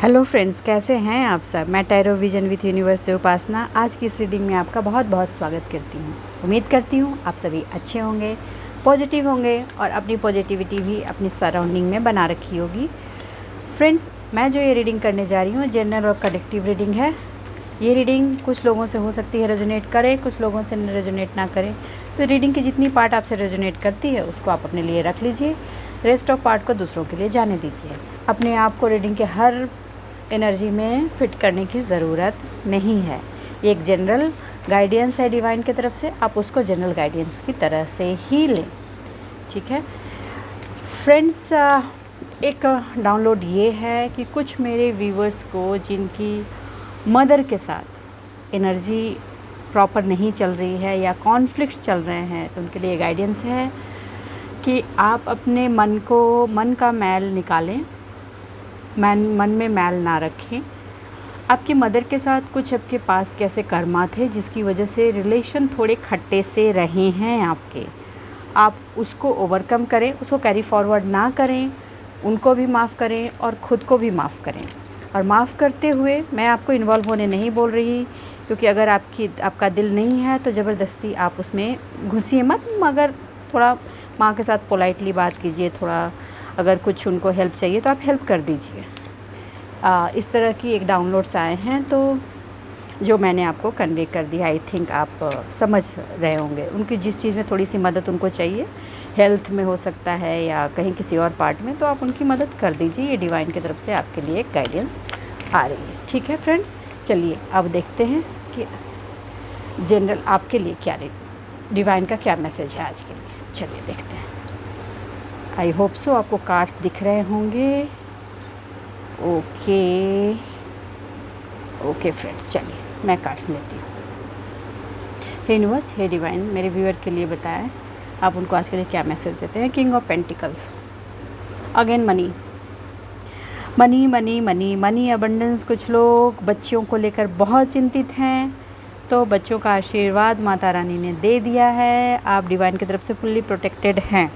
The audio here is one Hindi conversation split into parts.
हेलो फ्रेंड्स, कैसे हैं आप सब। मैं टैरो विजन विथ यूनिवर्स से उपासना आज की इस रीडिंग में आपका बहुत बहुत स्वागत करती हूँ। उम्मीद करती हूँ आप सभी अच्छे होंगे, पॉजिटिव होंगे और अपनी पॉजिटिविटी भी अपनी सराउंडिंग में बना रखी होगी। फ्रेंड्स, मैं जो ये रीडिंग करने जा रही हूँ जनरल और कलेक्टिव रीडिंग है। ये रीडिंग कुछ लोगों से हो सकती है रेजोनेट करे, कुछ लोगों से रेजोनेट ना करे। तो रीडिंग की जितनी पार्ट आपसे रेजोनेट करती है उसको आप अपने लिए रख लीजिए, रेस्ट ऑफ पार्ट को दूसरों के लिए जाने दीजिए। अपने आप को रीडिंग के हर एनर्जी में फिट करने की ज़रूरत नहीं है। ये एक जनरल गाइडेंस है डिवाइन की तरफ से, आप उसको जनरल गाइडेंस की तरह से ही लें, ठीक है फ्रेंड्स। एक डाउनलोड ये है कि कुछ मेरे व्यूवर्स को जिनकी मदर के साथ एनर्जी प्रॉपर नहीं चल रही है या कॉन्फ्लिक्ट चल रहे हैं, तो उनके लिए गाइडेंस है कि आप अपने मन का मैल निकालें, मन में मैल ना रखें। आपकी मदर के साथ कुछ आपके पास कैसे कर्मा थे जिसकी वजह से रिलेशन थोड़े खट्टे से रहे हैं आपके, आप उसको ओवरकम करें, उसको कैरी फॉरवर्ड ना करें, उनको भी माफ़ करें और ख़ुद को भी माफ़ करें। और माफ़ करते हुए मैं आपको इन्वॉल्व होने नहीं बोल रही, क्योंकि अगर आपका दिल नहीं है तो ज़बरदस्ती आप उसमें घुसिए मत, मगर थोड़ा माँ के साथ पोलाइटली बात कीजिए, थोड़ा अगर कुछ उनको हेल्प चाहिए तो आप हेल्प कर दीजिए। इस तरह की एक डाउनलोड्स आए हैं तो जो मैंने आपको कन्वे कर दिया। आई थिंक आप समझ रहे होंगे। उनकी जिस चीज़ में थोड़ी सी मदद उनको चाहिए, हेल्थ में हो सकता है या कहीं किसी और पार्ट में, तो आप उनकी मदद कर दीजिए। ये डिवाइन की तरफ से आपके लिए एक गाइडेंस आ रही है, ठीक है फ्रेंड्स। चलिए अब देखते हैं कि जनरल आपके लिए क्या डिवाइन का क्या मैसेज है आज के लिए। चलिए देखते हैं। आई होप सो आपको कार्ड्स दिख रहे होंगे। ओके फ्रेंड्स, चलिए मैं कार्ड्स लेती हूँ। हे यूनिवर्स, हे डिवाइन, मेरे व्यूअर के लिए बताएं आप उनको आज के लिए क्या मैसेज देते हैं। King of pentacles, again money money money money money abundance. कुछ लोग बच्चों को लेकर बहुत चिंतित हैं, तो बच्चों का आशीर्वाद माता रानी ने दे दिया है। आप डिवाइन की तरफ से फुल्ली प्रोटेक्टेड हैं।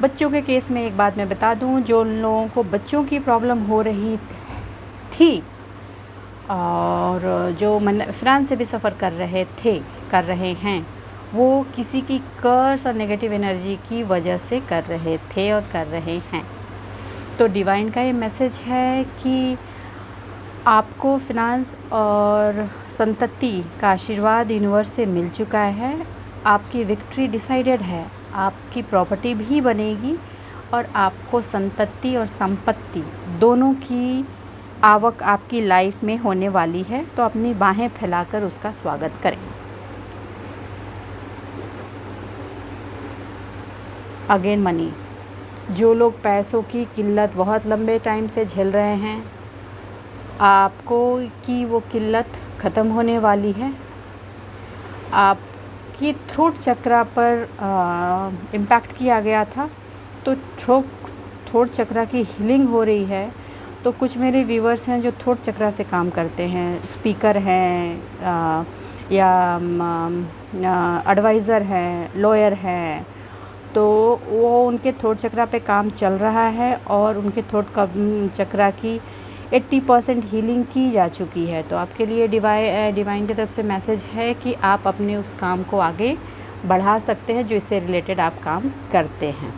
बच्चों के केस में एक बात मैं बता दूं, जो लोगों को बच्चों की प्रॉब्लम हो रही थी और जो फाइनेंस से भी सफ़र कर रहे हैं, वो किसी की कर्स और नेगेटिव एनर्जी की वजह से कर रहे थे और कर रहे हैं। तो डिवाइन का ये मैसेज है कि आपको फाइनेंस और संतति का आशीर्वाद यूनिवर्स से मिल चुका है। आपकी विक्ट्री डिसाइडेड है, आपकी प्रॉपर्टी भी बनेगी और आपको संतति और संपत्ति दोनों की आवक आपकी लाइफ में होने वाली है। तो अपनी बाहें फैलाकर उसका स्वागत करें। अगेन मनी, जो लोग पैसों की किल्लत बहुत लंबे टाइम से झेल रहे हैं, आपको की वो किल्लत ख़त्म होने वाली है। आपकी थ्रोट चक्रा पर इम्पैक्ट किया गया था, तो थ्रोट चक्रा की हीलिंग हो रही है। तो कुछ मेरे व्यूवर्स हैं जो थ्रोट चक्रा से काम करते हैं, स्पीकर हैं या एडवाइज़र हैं, लॉयर हैं, तो वो उनके थ्रोट चक्रा पे काम चल रहा है और उनके थ्रोट चक्रा की 80% हीलिंग की जा चुकी है। तो आपके लिए डिवाइन की तरफ से मैसेज है कि आप अपने उस काम को आगे बढ़ा सकते हैं जो इससे रिलेटेड आप काम करते हैं।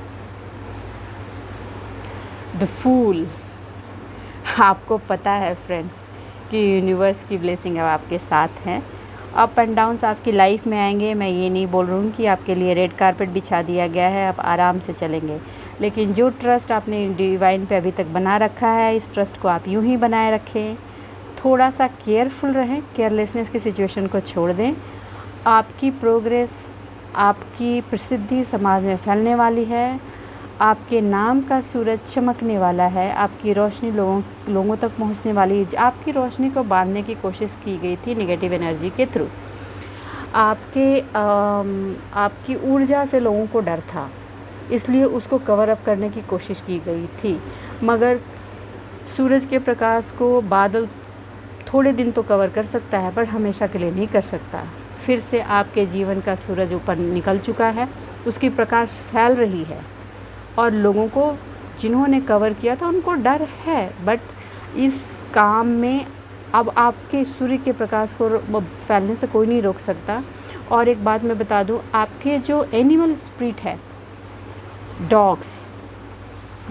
द फूल, आपको पता है फ्रेंड्स कि यूनिवर्स की ब्लेसिंग अब आपके साथ है। अप एंड डाउन्स आपकी लाइफ में आएंगे। मैं ये नहीं बोल रही हूँ कि आपके लिए रेड कारपेट बिछा दिया गया है, आप आराम से चलेंगे, लेकिन जो ट्रस्ट आपने डिवाइन पे अभी तक बना रखा है, इस ट्रस्ट को आप यूं ही बनाए रखें। थोड़ा सा केयरफुल रहें, केयरलेसनेस की सिचुएशन को छोड़ दें। आपकी प्रोग्रेस, आपकी प्रसिद्धि समाज में फैलने वाली है। आपके नाम का सूरज चमकने वाला है। आपकी रोशनी लोगों तक पहुंचने वाली है। आपकी रोशनी को बांधने की कोशिश की गई थी नेगेटिव एनर्जी के थ्रू। आपकी ऊर्जा से लोगों को डर था, इसलिए उसको कवर अप करने की कोशिश की गई थी, मगर सूरज के प्रकाश को बादल थोड़े दिन तो कवर कर सकता है, पर हमेशा के लिए नहीं कर सकता। फिर से आपके जीवन का सूरज ऊपर निकल चुका है, उसकी प्रकाश फैल रही है और लोगों को जिन्होंने कवर किया था उनको डर है, बट इस काम में अब आपके सूर्य के प्रकाश को फैलने से कोई नहीं रोक सकता। और एक बात मैं बता दूं, आपके जो एनिमल स्पिरिट है, डॉग्स,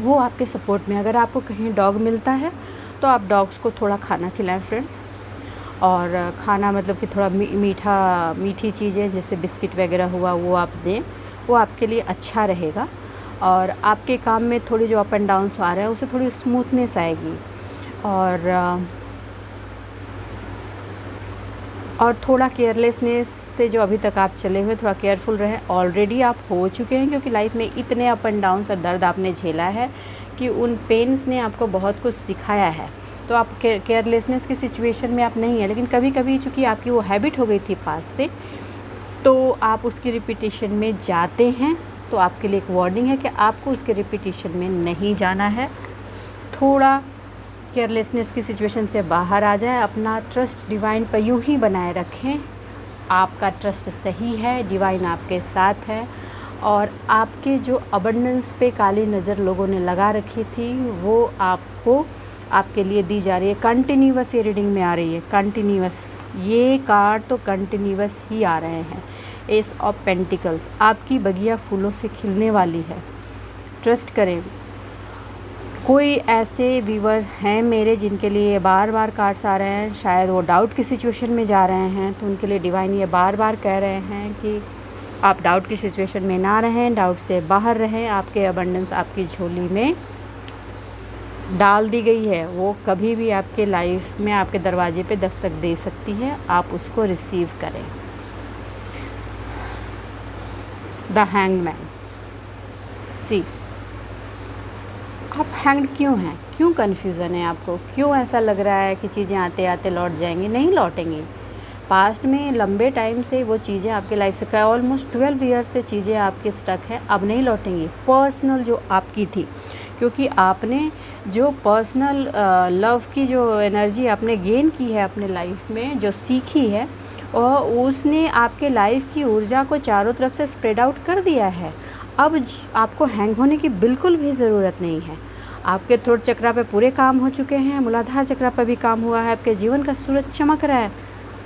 वो आपके सपोर्ट में। अगर आपको कहीं डॉग मिलता है तो आप डॉग्स को थोड़ा खाना खिलाएं फ्रेंड्स। और खाना मतलब कि थोड़ा मीठी चीज़ें जैसे बिस्किट वगैरह हुआ वो आप दें, वो आपके लिए अच्छा रहेगा। और आपके काम में थोड़ी जो अप एंड डाउन्स आ रहे हैं उसे थोड़ी स्मूथनेस आएगी। और थोड़ा केयरलेसनेस से जो अभी तक आप चले हुए, थोड़ा केयरफुल रहें। ऑलरेडी आप हो चुके हैं, क्योंकि लाइफ में इतने अप एंड डाउन्स और दर्द आपने झेला है कि उन पेन्स ने आपको बहुत कुछ सिखाया है। तो आप केयरलेसनेस की सिचुएशन में आप नहीं है, लेकिन कभी कभी चूँकि आपकी वो हैबिट हो गई थी पास से, तो आप उसकी रिपीटेशन में जाते हैं। तो आपके लिए एक वार्निंग है कि आपको उसके रिपीटेशन में नहीं जाना है। थोड़ा केयरलेसनेस की सिचुएशन से बाहर आ जाए। अपना ट्रस्ट डिवाइन पर यूं ही बनाए रखें। आपका ट्रस्ट सही है, डिवाइन आपके साथ है। और आपके जो अबंडेंस पे काली नज़र लोगों ने लगा रखी थी, वो आपको आपके लिए दी जा रही है। कंटिन्यूअस ये रीडिंग में आ रही है, कंटिन्यूअस। ये कार्ड तो कंटिन्यूअस ही आ रहे हैं। एस ऑफ पेंटिकल्स, आपकी बगिया फूलों से खिलने वाली है। ट्रस्ट करें। कोई ऐसे व्यूवर हैं मेरे जिनके लिए बार बार कार्ड्स आ रहे हैं, शायद वो डाउट की सिचुएशन में जा रहे हैं, तो उनके लिए डिवाइन ये बार बार कह रहे हैं कि आप डाउट की सिचुएशन में ना रहें, डाउट से बाहर रहें। आपके अबंडेंस आपकी झोली में डाल दी गई है, वो कभी भी आपके लाइफ में आपके दरवाजे पे दस्तक दे सकती है। आप उसको रिसीव करें। The hanged man. सी, आप हैंग्ड क्यों हैं? क्यों कन्फ्यूज़न है आपको? क्यों ऐसा लग रहा है कि चीज़ें आते आते लौट जाएंगी? नहीं लौटेंगी। पास्ट में लंबे टाइम से वो चीज़ें आपके लाइफ से, ऑलमोस्ट 12 ईयर से चीज़ें आपके स्टक हैं, अब नहीं लौटेंगी। पर्सनल जो आपकी थी, क्योंकि आपने जो पर्सनल लव की जो एनर्जी आपने गेन की है अपने लाइफ में, जो सीखी है, और उसने आपके लाइफ की ऊर्जा को चारों तरफ से स्प्रेड आउट कर दिया है। अब आपको हैंग होने की बिल्कुल भी ज़रूरत नहीं है। आपके थ्रोट चक्रा पे पूरे काम हो चुके हैं, मूलाधार चक्रा पर भी काम हुआ है, आपके जीवन का सूरज चमक रहा है।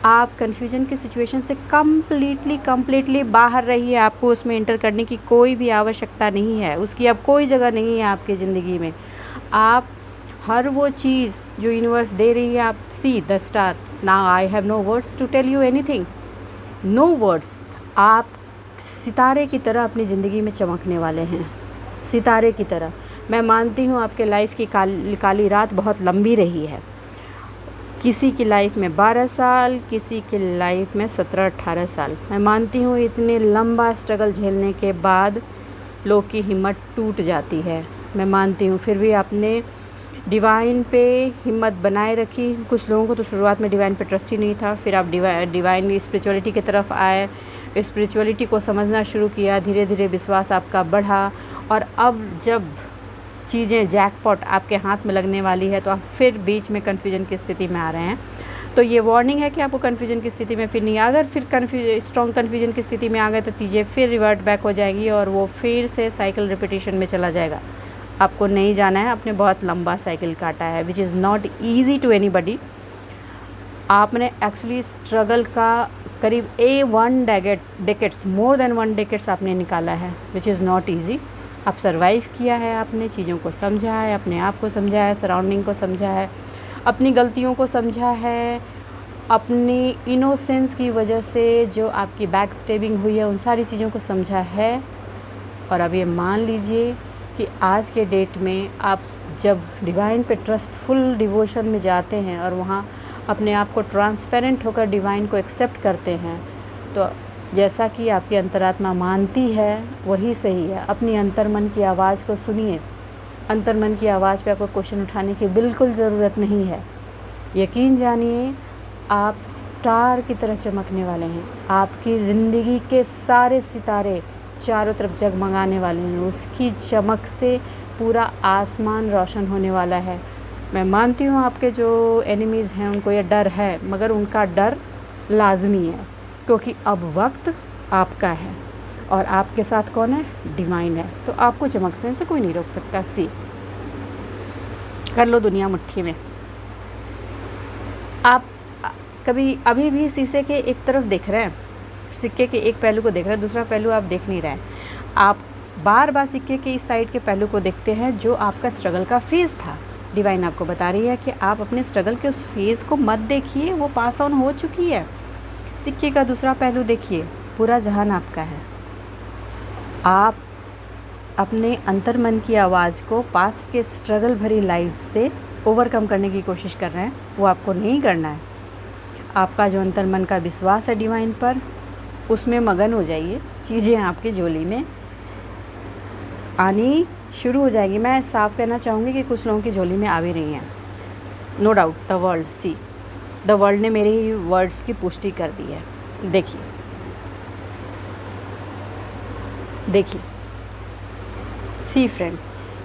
आप कन्फ्यूजन की सिचुएशन से कम्प्लीटली बाहर रहिए। आपको उसमें एंटर करने की कोई भी आवश्यकता नहीं है, उसकी अब कोई जगह नहीं है आपकी ज़िंदगी में। आप हर वो चीज़ जो यूनिवर्स दे रही है, आप see the star. Now I have no words to tell you anything, no words. आप सितारे की तरह अपनी ज़िंदगी में चमकने वाले हैं, सितारे की तरह। मैं मानती हूँ आपके लाइफ की काली रात बहुत लंबी रही है। किसी की लाइफ में 12 साल, किसी की लाइफ में 17-18 साल। मैं मानती हूँ इतने लंबा स्ट्रगल झेलने के बाद लोग की हिम्मत टूट जाती है। मैं मानती हूँ, फिर भी आपने डिवाइन पे हिम्मत बनाए रखी। कुछ लोगों को तो शुरुआत में डिवाइन पे ट्रस्ट ही नहीं था, फिर आप डिवाइन स्पिरिचुअलिटी की तरफ आए, स्पिरिचुअलिटी को समझना शुरू किया, धीरे धीरे विश्वास आपका बढ़ा। और अब जब चीज़ें जैकपॉट आपके हाथ में लगने वाली है, तो आप फिर बीच में कन्फ्यूजन की स्थिति में आ रहे हैं। तो ये वार्निंग है कि आपको कन्फ्यूजन की स्थिति में फिर नहीं, अगर फिर स्ट्रॉन्ग कन्फ्यूजन की स्थिति में आ गए तो चीज़ें फिर रिवर्ट बैक हो जाएगी और वो फिर से साइकिल रिपीटिशन में चला जाएगा। आपको नहीं जाना है, आपने बहुत लंबा साइकिल काटा है, which is not easy to anybody. आपने एक्चुअली स्ट्रगल का करीब 1 डेकेड्स, मोर देन 1 डेकेड्स आपने निकाला है, विच इज़ नॉट ईजी। आप सरवाइव किया है, आपने चीज़ों को समझा है, अपने आप को समझा है, सराउंडिंग को समझा है, अपनी गलतियों को समझा है, अपनी इनोसेंस की वजह से जो आपकी बैक स्टेबिंग हुई है उन सारी चीज़ों को समझा है। और अब ये मान लीजिए कि आज के डेट में आप जब डिवाइन पे ट्रस्ट, फुल डिवोशन में जाते हैं और वहाँ अपने आप को ट्रांसपेरेंट होकर डिवाइन को एक्सेप्ट करते हैं, तो जैसा कि आपकी अंतरात्मा मानती है वही सही है। अपनी अंतर्मन की आवाज़ को सुनिए। अंतर्मन की आवाज़ पे आपको क्वेश्चन उठाने की बिल्कुल ज़रूरत नहीं है। यकीन जानिए, आप स्टार की तरह चमकने वाले हैं। आपकी ज़िंदगी के सारे सितारे चारों तरफ जगमगाने वाले हैं। उसकी चमक से पूरा आसमान रोशन होने वाला है। मैं मानती हूँ आपके जो एनिमीज़ हैं उनको ये डर है, मगर उनका डर लाजमी है, क्योंकि अब वक्त आपका है और आपके साथ कौन है? डिवाइन है। तो आपको चमकने से कोई नहीं रोक सकता। सी कर लो दुनिया मुट्ठी में। आप कभी अभी भी शीशे के एक तरफ देख रहे हैं, सिक्के के एक पहलू को देख रहे हैं, दूसरा पहलू आप देख नहीं रहे हैं। आप बार बार सिक्के के इस साइड के पहलू को देखते हैं जो आपका स्ट्रगल का फेज़ था। डिवाइन आपको बता रही है कि आप अपने स्ट्रगल के उस फेज़ को मत देखिए, वो पास ऑन हो चुकी है। सिक्के का दूसरा पहलू देखिए, पूरा जहान आपका है। आप अपने अंतर्मन की आवाज़ को पास्ट के स्ट्रगल भरी लाइफ से ओवरकम करने की कोशिश कर रहे हैं, वो आपको नहीं करना है। आपका जो अंतर्मन का विश्वास है डिवाइन पर, उसमें मगन हो जाइए। चीज़ें आपकी झोली में आनी शुरू हो जाएगी। मैं साफ कहना चाहूँगी कि कुछ लोगों की झोली में आ भी रही हैं, no doubt. The world see, the world ने मेरे ही वर्ड्स की पुष्टि कर दी है। देखिए देखिए सी फ्रेंड,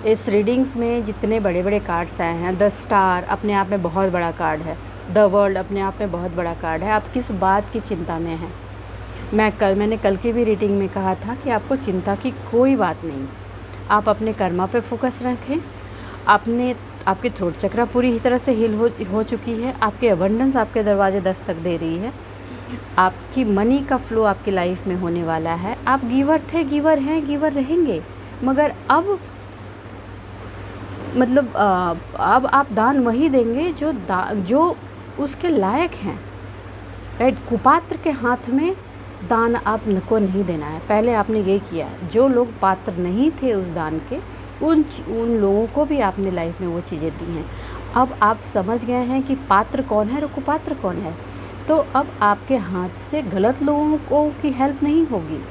इस रीडिंग्स में जितने बड़े बड़े कार्ड्स आए हैं, द स्टार अपने आप में बहुत बड़ा कार्ड है, द वर्ल्ड अपने आप में बहुत बड़ा कार्ड है। आप किस बात की चिंता में हैं? मैंने कल की भी रीडिंग में कहा था कि आपको चिंता की कोई बात नहीं। आप अपने कर्मा पे फोकस रखें। आपकी थ्रोट चक्रा पूरी तरह से हील हो चुकी है। आपके अबंडेंस आपके दरवाजे दस्तक दे रही है। आपकी मनी का फ्लो आपकी लाइफ में होने वाला है। आप गिवर थे, गिवर हैं, गिवर रहेंगे, मगर अब मतलब अब आप दान वही देंगे जो उसके लायक हैं, राइट। कुपात्र के हाथ में दान आपको नहीं देना है। पहले आपने ये किया है। जो लोग पात्र नहीं थे उस दान के, उन लोगों को भी आपने लाइफ में वो चीज़ें दी हैं। अब आप समझ गए हैं कि पात्र कौन है और कुपात्र कौन है। तो अब आपके हाथ से गलत लोगों को की हेल्प नहीं होगी।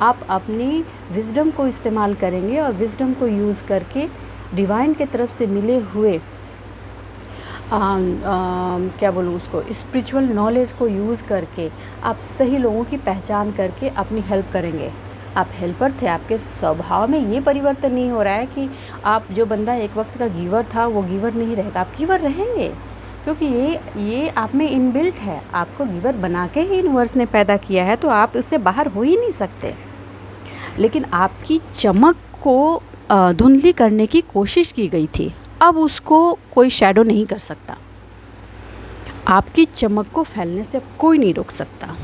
आप अपनी विजडम को इस्तेमाल करेंगे और विजडम को यूज़ करके डिवाइन के तरफ से मिले हुए क्या बोलूँ उसको, स्पिरिचुअल नॉलेज को यूज़ करके आप सही लोगों की पहचान करके अपनी हेल्प करेंगे। आप हेल्पर थे, आपके स्वभाव में ये परिवर्तन नहीं हो रहा है कि आप जो बंदा एक वक्त का गिवर था वो गिवर नहीं रहेगा। आप गिवर रहेंगे, क्योंकि ये आप में इनबिल्ट है। आपको गिवर बना के ही यूनिवर्स ने पैदा किया है, तो आप उससे बाहर हो ही नहीं सकते। लेकिन आपकी चमक को धुंधली करने की कोशिश की गई थी, अब उसको कोई शैडो नहीं कर सकता। आपकी चमक को फैलने से कोई नहीं रोक सकता।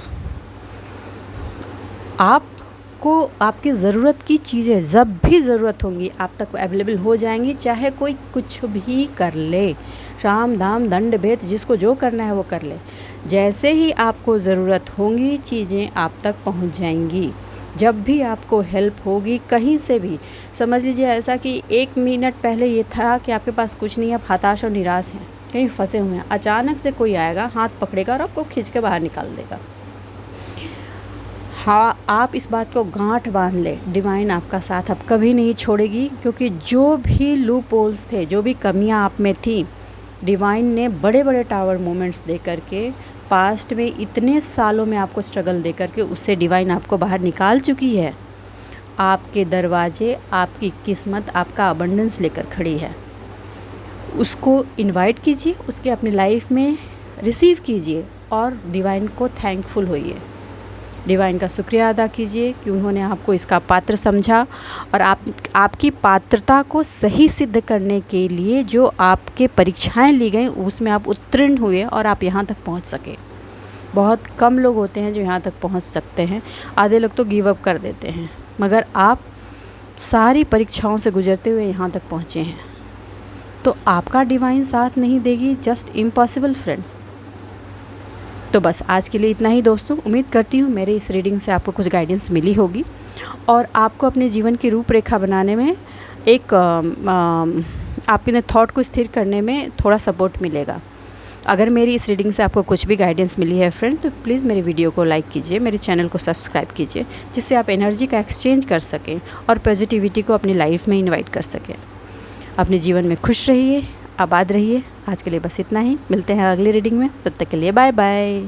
आपको आपकी ज़रूरत की चीज़ें जब भी ज़रूरत होंगी आप तक अवेलेबल हो जाएंगी, चाहे कोई कुछ भी कर ले। शाम दाम दंड भेद, जिसको जो करना है वो कर ले। जैसे ही आपको ज़रूरत होंगी चीज़ें आप तक पहुंच जाएंगी। जब भी आपको हेल्प होगी कहीं से भी, समझ लीजिए ऐसा कि 1 मिनट पहले ये था कि आपके पास कुछ नहीं है, आप हताश और निराश हैं, कहीं फंसे हुए हैं, अचानक से कोई आएगा, हाथ पकड़ेगा और आपको खींच के बाहर निकाल देगा। हाँ, आप इस बात को गांठ बांध ले, डिवाइन आपका साथ अब कभी नहीं छोड़ेगी। क्योंकि जो भी लूप होल्स थे, जो भी कमियां आप में थी, डिवाइन ने बड़े बड़े टावर मोमेंट्स दे करके, पास्ट में इतने सालों में आपको स्ट्रगल दे करके, उससे डिवाइन आपको बाहर निकाल चुकी है। आपके दरवाजे, आपकी किस्मत, आपका अबंडेंस लेकर खड़ी है। उसको इनवाइट कीजिए, उसके अपनी लाइफ में रिसीव कीजिए और डिवाइन को थैंकफुल होइए। डिवाइन का शुक्रिया अदा कीजिए कि उन्होंने आपको इसका पात्र समझा और आपकी पात्रता को सही सिद्ध करने के लिए जो आपके परीक्षाएं ली गई उसमें आप उत्तीर्ण हुए और आप यहाँ तक पहुँच सके। बहुत कम लोग होते हैं जो यहाँ तक पहुँच सकते हैं, आधे लोग तो गिव अप कर देते हैं, मगर आप सारी परीक्षाओं से गुजरते हुए यहाँ तक पहुँचे हैं। तो आपका डिवाइन साथ नहीं देगी, जस्ट इम्पॉसिबल फ्रेंड्स। तो बस आज के लिए इतना ही दोस्तों। उम्मीद करती हूँ मेरे इस रीडिंग से आपको कुछ गाइडेंस मिली होगी और आपको अपने जीवन की रूपरेखा बनाने में एक आपके थॉट को स्थिर करने में थोड़ा सपोर्ट मिलेगा। अगर मेरी इस रीडिंग से आपको कुछ भी गाइडेंस मिली है फ्रेंड, तो प्लीज़ मेरी वीडियो को लाइक कीजिए, मेरे चैनल को सब्सक्राइब कीजिए, जिससे आप एनर्जी का एक्सचेंज कर सकें और पॉजिटिविटी को अपनी लाइफ में इन्वाइट कर सकें। अपने जीवन में खुश रहिए, आबाद रहिए। आज के लिए बस इतना ही, मिलते हैं अगली रीडिंग में, तब तक के लिए बाय बाय।